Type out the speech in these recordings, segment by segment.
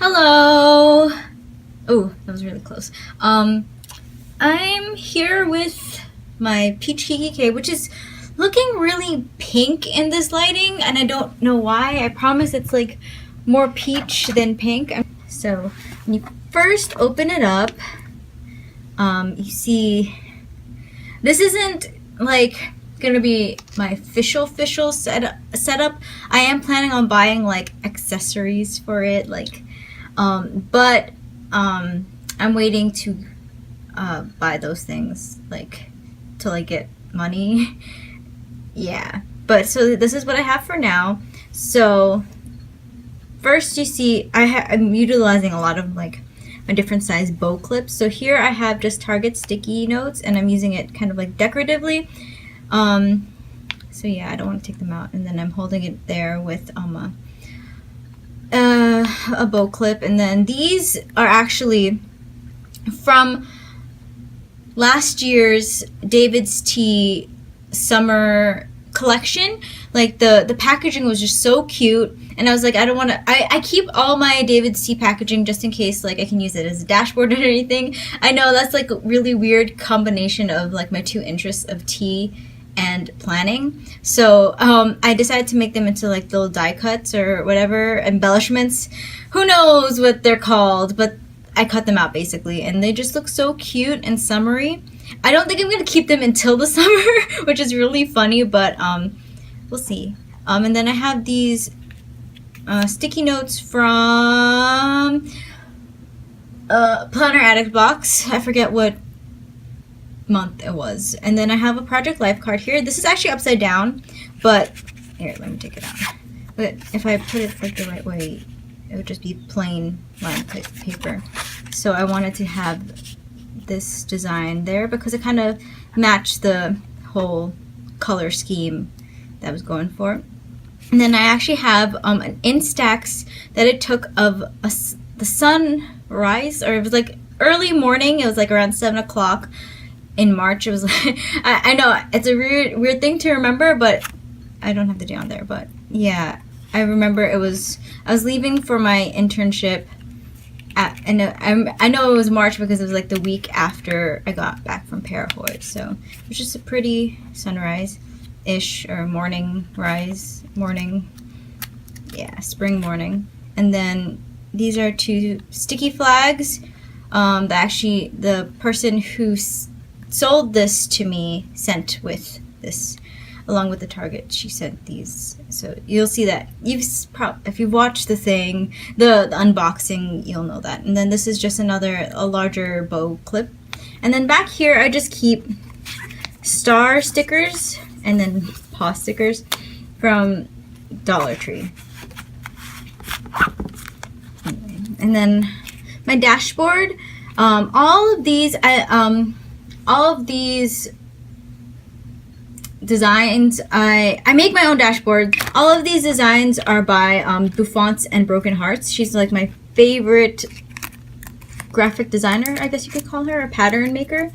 Hello! Oh, that was really close. I'm here with my Peach Kikki K, which is looking really pink in this lighting, and I don't know why. I promise it's like more peach than pink. So when you first open it up, you see this isn't like gonna be my official setup. I am planning on buying like accessories for it, like but I'm waiting to buy those things like till I get money. Yeah, but so this is what I have for now. So first, you see I'm utilizing a lot of like my different size bow clips. So here I have just Target sticky notes, and I'm using it kind of like decoratively. So yeah, I don't want to take them out, and then I'm holding it there with a bow clip. And then these are actually from last year's David's Tea summer collection. Like the packaging was just so cute, and I was like, I don't want to. I keep all my David's Tea packaging just in case like I can use it as a dashboard or anything. I know that's like a really weird combination of like my two interests of tea and planning. So I decided to make them into like little die cuts or whatever, embellishments. Who knows what they're called, but I cut them out basically, and they just look so cute and summery. I don't think I'm gonna keep them until the summer, which is really funny, but we'll see. And then I have these sticky notes from Planner Addict box. I forget what month it was. And then I have a Project Life card here. This is actually upside down, but here, let me take it out. But if I put it like the right way, it would just be plain lined paper. So I wanted to have this design there because it kind of matched the whole color scheme that I was going for. And then I actually have an Instax that it took of the sunrise, or it was like early morning. It was like around 7 o'clock in March. It was like, I know it's a weird thing to remember, but I don't have the day on there. But yeah, I remember I was leaving for my internship and I know it was March because it was like the week after I got back from Parahoy. So it was just a pretty sunrise-ish, or morning, yeah, spring morning. And then these are two sticky flags that actually the person who sold this to me sent with this, along with the Target. She sent these, so you'll see that. If you've watched the thing, the unboxing, you'll know that. And then this is just a larger bow clip. And then back here, I just keep star stickers and then paw stickers from Dollar Tree. And then my dashboard. All of these designs, I make my own dashboard. All of these designs are by Bouffants and Broken Hearts. She's like my favorite graphic designer, I guess you could call her, a pattern maker.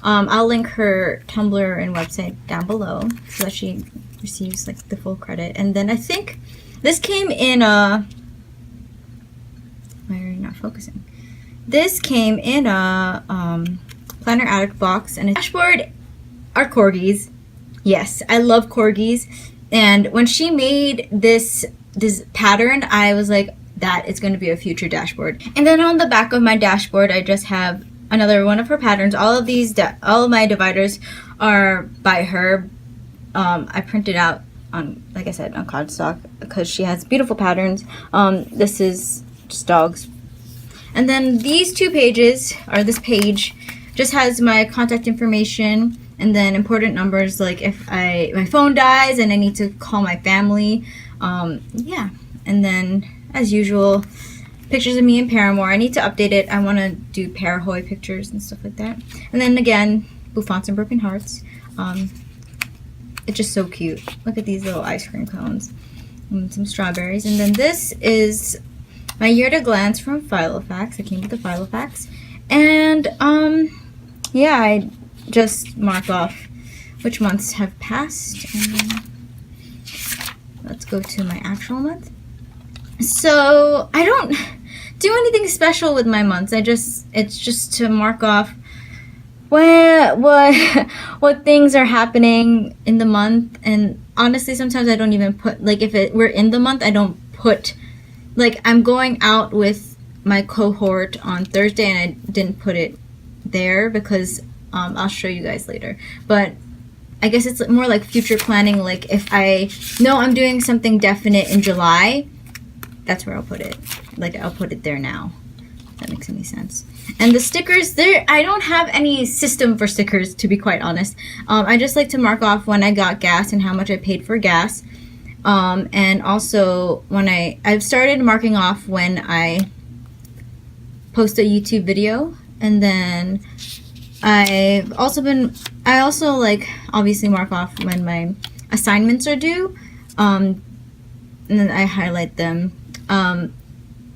I'll link her Tumblr and website down below so that she receives like the full credit. And then I think this came in a, why are you not focusing? This came in a Planner Addict box, and a dashboard are corgis. Yes, I love corgis. And when she made this pattern, I was like, that is going to be a future dashboard. And then on the back of my dashboard, I just have another one of her patterns. All of my dividers are by her. I printed out on, like I said, on cardstock because she has beautiful patterns. This is just dogs. And then these two pages, or this page, just has my contact information and then important numbers, like if my phone dies and I need to call my family. Yeah, and then as usual, pictures of me in Paramore. I need to update it. I want to do Parahoy pictures and stuff like that. And then again, Bouffants and Broken Hearts. It's just so cute. Look at these little ice cream cones and some strawberries. And then this is my year at a glance from Filofax. I came with the Filofax. And yeah, I just mark off which months have passed. And let's go to my actual month. So do anything special with my months. It's just to mark off what things are happening in the month. And honestly, sometimes I don't even put, like, if we're in the month, I don't put, like, I'm going out with my cohort on Thursday and I didn't put it there because I'll show you guys later. But I guess it's more like future planning. Like, if I know I'm doing something definite in July, that's where I'll put it. Like, I'll put it there now. If that makes any sense. And the stickers, I don't have any system for stickers, to be quite honest. I just like to mark off when I got gas and how much I paid for gas. And also when I've started marking off when I post a YouTube video. And then I also like obviously mark off when my assignments are due. And then I highlight them.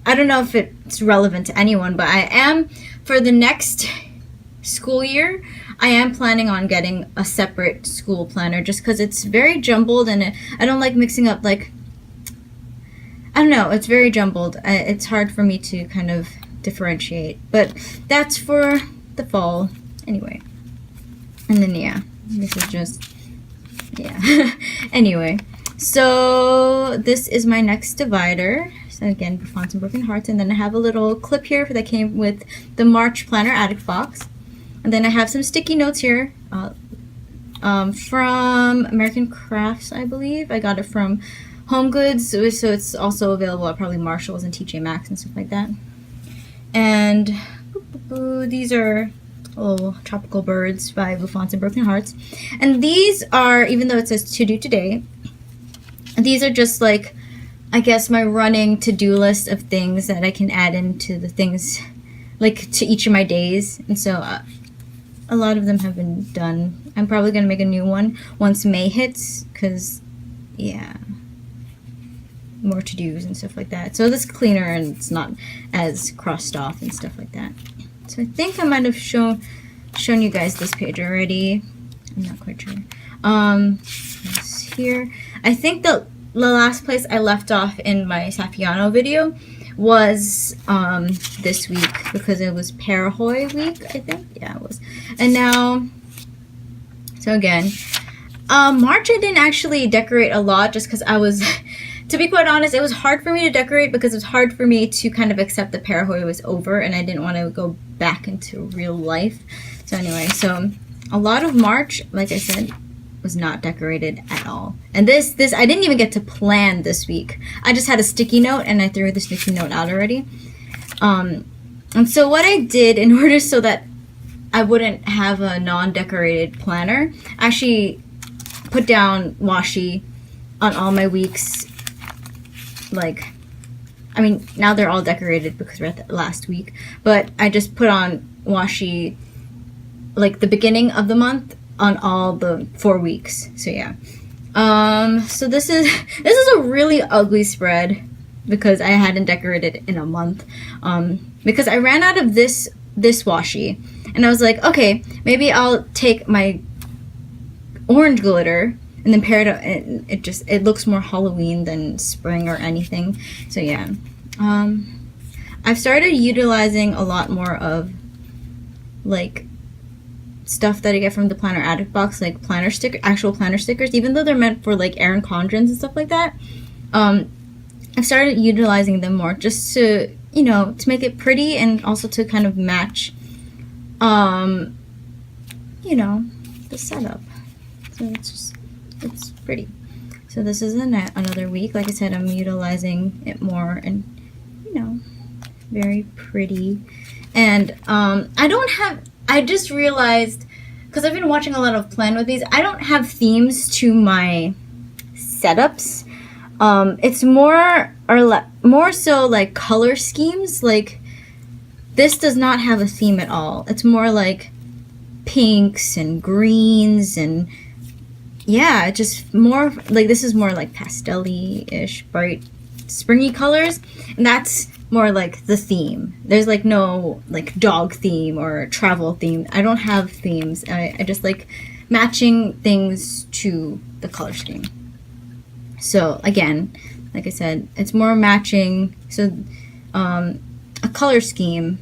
I don't know if it's relevant to anyone, but I am, for the next school year, I am planning on getting a separate school planner just because it's very jumbled and I don't like mixing up, like, I don't know, it's very jumbled. It's hard for me to kind of differentiate, but that's for the fall anyway. And then, yeah, this is just, yeah. Anyway, so this is my next divider. So again, Fonts and Broken Hearts. And then I have a little clip here that came with the March Planner Addict box. And then I have some sticky notes here from American Crafts, I believe. I got it from Home Goods, so it's also available at probably Marshalls and TJ Maxx and stuff like that. And these are little tropical birds by Fonts and Broken Hearts. And these are, even though it says to do today, these are just like, I guess, my running to-do list of things that I can add into the things, like, to each of my days. And so a lot of them have been done. I'm probably going to make a new one once May hits, because, yeah, more to-dos and stuff like that. So this is cleaner and it's not as crossed off and stuff like that. So I think I might have shown you guys this page already. I'm not quite sure. It's here. I think the last place I left off in my Saffiano video was this week, because it was Parahoy week, I think. Yeah, it was. And now, so again, March I didn't actually decorate a lot just because I was, to be quite honest, it was hard for me to decorate because it was hard for me to kind of accept that Parahoy was over and I didn't want to go back into real life. So anyway, so a lot of March, like I said, was not decorated at all. And this I didn't even get to plan this week. I just had a sticky note and I threw the sticky note out already. And so what I did in order so that I wouldn't have a non-decorated planner, I actually put down washi on all my weeks. Like, I mean, now they're all decorated because we're at the last week, but I just put on washi like the beginning of the month on all the 4 weeks. So yeah. So this is a really ugly spread because I hadn't decorated in a month. Because I ran out of this washi and I was like, okay, maybe I'll take my orange glitter and then pair it up. It looks more Halloween than spring or anything. So yeah. I've started utilizing a lot more of like stuff that I get from the Planner Addict box, like actual planner stickers, even though they're meant for like Erin Condrens and stuff like that. I've started utilizing them more just to, you know, to make it pretty and also to kind of match, you know, the setup. So it's pretty. So this is another week. Like I said, I'm utilizing it more and, you know, very pretty. And I just realized, because I've been watching a lot of Plan with these, I don't have themes to my setups. It's more so like color schemes. Like, this does not have a theme at all. It's more like pinks and greens and, yeah, just more like, this is more like pastel-y-ish, bright, springy colors. And that's more like the theme. There's like no like dog theme or travel theme. I don't have themes. I just like matching things to the color scheme. So again, like I said, it's more matching. So a color scheme.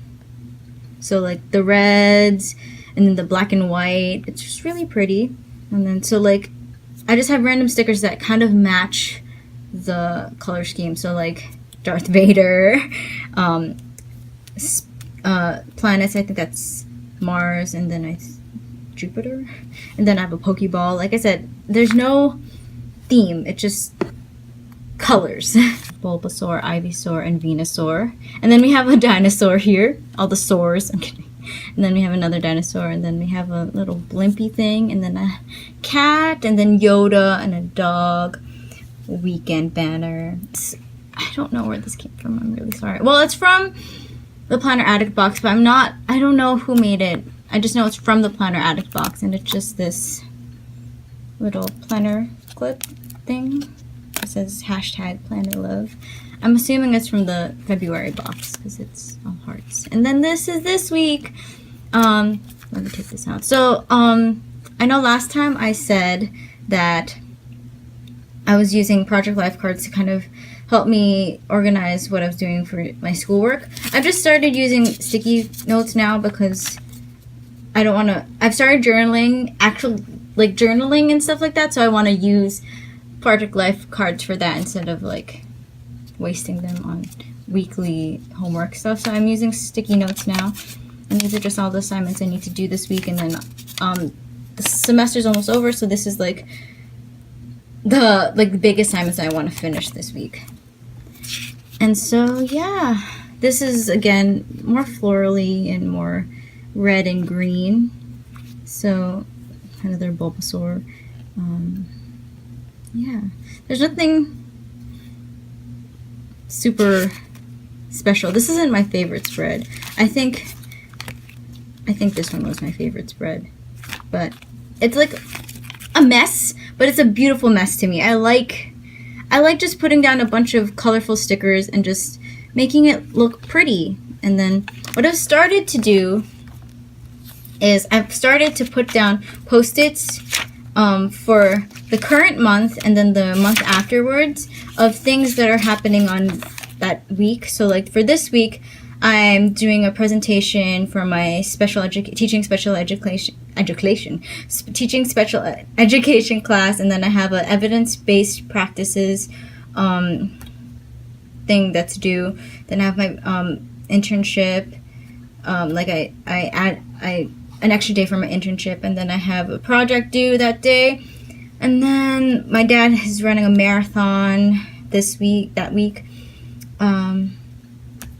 So like the reds and then the black and white. It's just really pretty. And then so like I just have random stickers that kind of match the color scheme. So like Darth Vader, planets, I think that's Mars, and then Jupiter, and then I have a Pokeball. Like I said, there's no theme, it's just colors. Bulbasaur, Ivysaur, and Venusaur. And then we have a dinosaur here, all the sores, I'm kidding. And then we have another dinosaur, and then we have a little blimpy thing, and then a cat, and then Yoda, and a dog. Weekend banner. I don't know where this came from, I'm really sorry. Well, it's from the Planner Addict box, but I don't know who made it. I just know it's from the Planner Addict box, and it's just this little planner clip thing. It says hashtag planner love. I'm assuming it's from the February box because it's all hearts. And then this is this week. Let me take this out. So I know last time I said that I was using Project Life cards to kind of help me organize what I was doing for my schoolwork. I've just started using sticky notes now because I don't want to. I've started journaling, journaling and stuff like that. So I want to use Project Life cards for that instead of like wasting them on weekly homework stuff. So I'm using sticky notes now, and these are just all the assignments I need to do this week. And then the semester's almost over, so this is like the big assignments I want to finish this week. And so yeah, this is again more florally and more red and green. So another Bulbasaur. Yeah, there's nothing super special. This isn't my favorite spread. I think this one was my favorite spread, but it's like a mess, but it's a beautiful mess to me. I like just putting down a bunch of colorful stickers and just making it look pretty. And then what I've started to do is I've started to put down Post-its for the current month and then the month afterwards of things that are happening on that week. So like for this week, I'm doing a presentation for my teaching special education class, and then I have a evidence-based practices thing that's due. Then I have my internship. I add an extra day for my internship, and then I have a project due that day. And then my dad is running a marathon that week.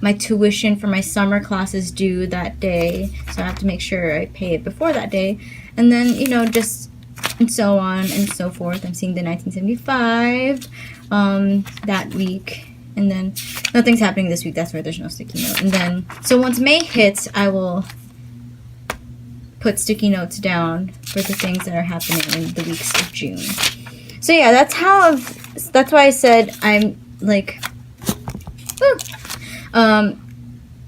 My tuition for my summer class is due that day, so I have to make sure I pay it before that day. And then, just and so on and so forth. I'm seeing the 1975 that week. And then nothing's happening this week. That's why there's no sticky note. And then, so once May hits, I will put sticky notes down for the things that are happening in the weeks of June. So yeah, that's why I said I'm like,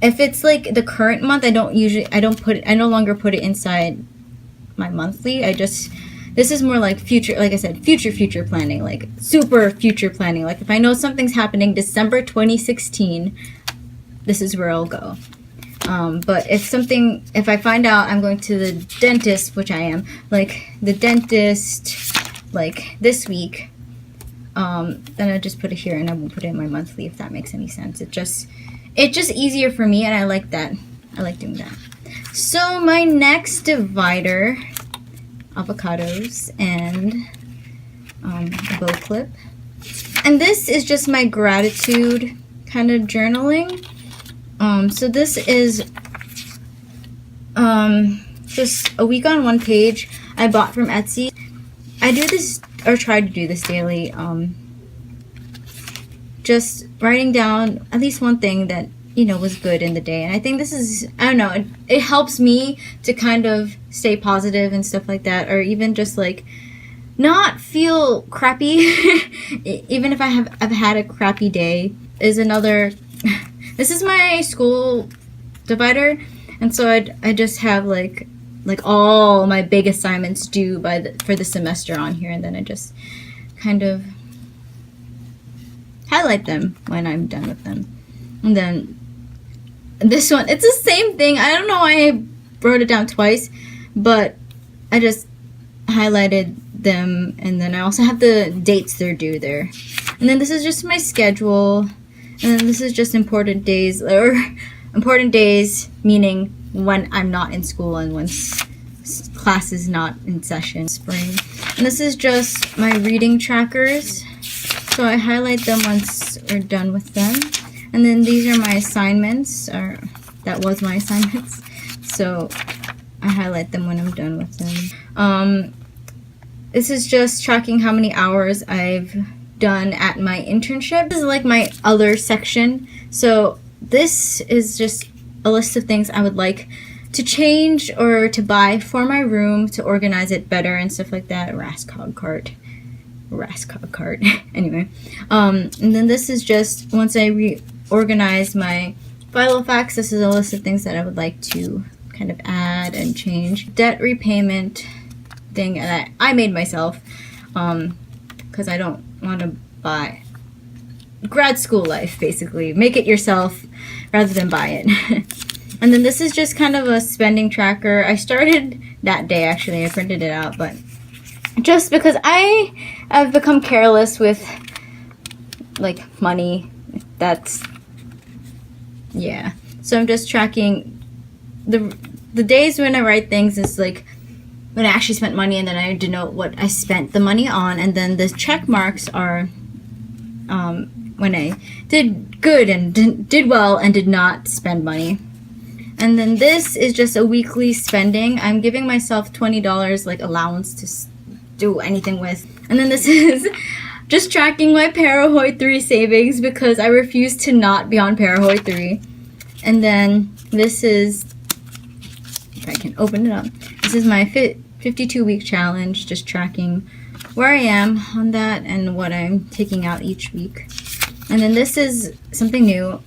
if it's like the current month, I no longer put it inside my monthly. This is more like future, like I said, future planning, like super future planning. Like if I know something's happening December 2016, this is where I'll go. But if I find out I'm going to the dentist, which I am, like the dentist, like this week, then I just put it here and I won't put it in my monthly, if that makes any sense. It's just easier for me, and I like that. I like doing that. So my next divider, avocados and a bow clip. And this is just my gratitude kind of journaling. So this is just a week on one page I bought from Etsy. I do this, or try to do this daily, just writing down at least one thing that was good in the day. And I think this is, I don't know, it helps me to kind of stay positive and stuff like that, or even just like not feel crappy even if I've had a crappy day. Is another this is my school divider, and so I just have like all my big assignments due for the semester on here, and then I just kind of highlight them when I'm done with them. And then this one, it's the same thing. I don't know why I wrote it down twice, but I just highlighted them, and then I also have the dates they're due there. And then this is just my schedule, and then this is just important days, or important days meaning when I'm not in school and when class is not in session. Spring. And this is just my reading trackers, so I highlight them once we're done with them. And then these are my assignments, or that was my assignments, so I highlight them when I'm done with them. This is just tracking how many hours I've done at my internship. This is like my other section. So this is just a list of things I would like to change or to buy for my room to organize it better and stuff like that. Rascog cart. Anyway. And then this is just once I reorganize my Filofax, this is a list of things that I would like to kind of add and change. Debt repayment thing that I made myself because I don't want to buy. Grad school life, basically. Make it yourself rather than buy it. And then this is just kind of a spending tracker. I started that day, actually. I printed it out, but just because I have become careless with like money. That's, yeah. So I'm just tracking the days when I write things is like when I actually spent money, and then I denote what I spent the money on, and then the check marks are when I did good and did well and did not spend money. And then this is just a weekly spending. I'm giving myself $20 like allowance to do anything with. And then this is just tracking my Parahoy 3 savings because I refuse to not be on Parahoy 3. And then this is, if I can open it up, this is my 52-week challenge, just tracking where I am on that and what I'm taking out each week. And then this is something new.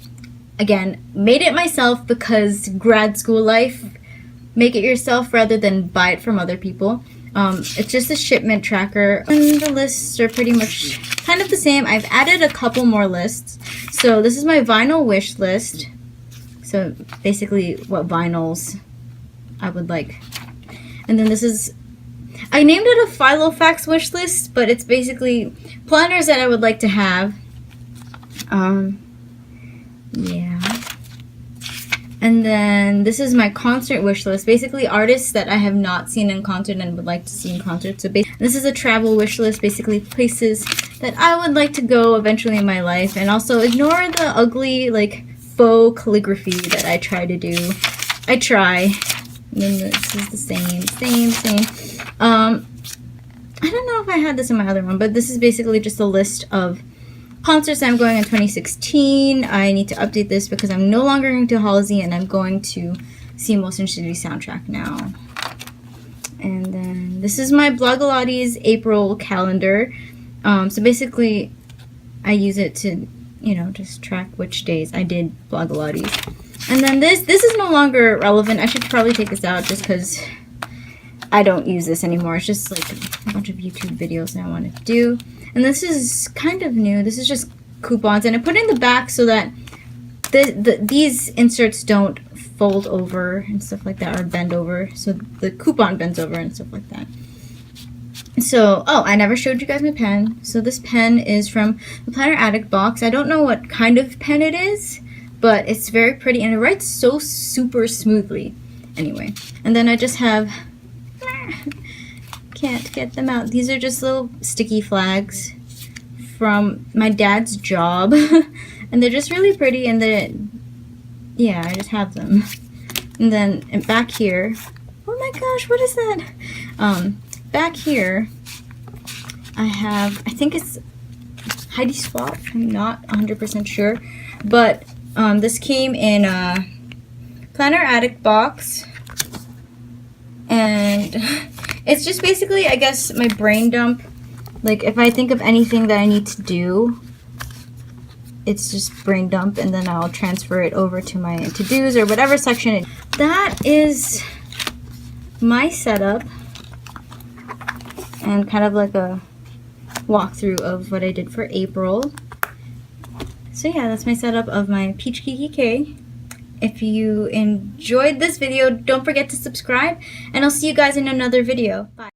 Again, made it myself because grad school life. Make it yourself rather than buy it from other people. It's just a shipment tracker. And the lists are pretty much kind of the same. I've added a couple more lists. So this is my vinyl wish list. So basically what vinyls I would like. And then this is, I named it a Filofax wish list, but it's basically planners that I would like to have. Yeah. And then this is my concert wish list. Basically artists that I have not seen in concert and would like to see in concert. So this is a travel wish list, basically places that I would like to go eventually in my life. And also ignore the ugly like faux calligraphy that I try to do. I try. And then this is the same. I don't know if I had this in my other one, but this is basically just a list of concerts I'm going in 2016. I need to update this because I'm no longer going to Halsey and I'm going to see Motion City Soundtrack now. And then this is my Blogilates April calendar. So basically I use it to, you know, just track which days I did Blogilates. And then this is no longer relevant. I should probably take this out just because I don't use this anymore. It's just like a bunch of YouTube videos that I want to do. And this is kind of new. This is just coupons. And I put it in the back so that these inserts don't fold over and stuff like that, or bend over. So the coupon bends over and stuff like that. So, oh, I never showed you guys my pen. So this pen is from the Planner Addict box. I don't know what kind of pen it is, but it's very pretty and it writes so super smoothly. Anyway, and then I just have, can't get them out. These are just little sticky flags from my dad's job. And they're just really pretty, and yeah, I just have them. And then back here, oh my gosh, what is that? Back here, I have, I think it's Heidi Swap, I'm not 100% sure, but this came in a Planner Addict box, and it's just basically, I guess, my brain dump. Like, if I think of anything that I need to do, it's just brain dump, and then I'll transfer it over to my to-dos or whatever section. That is my setup, and kind of like a walkthrough of what I did for April. So yeah, that's my setup of my Peach Kikki K. If you enjoyed this video, don't forget to subscribe, and I'll see you guys in another video. Bye.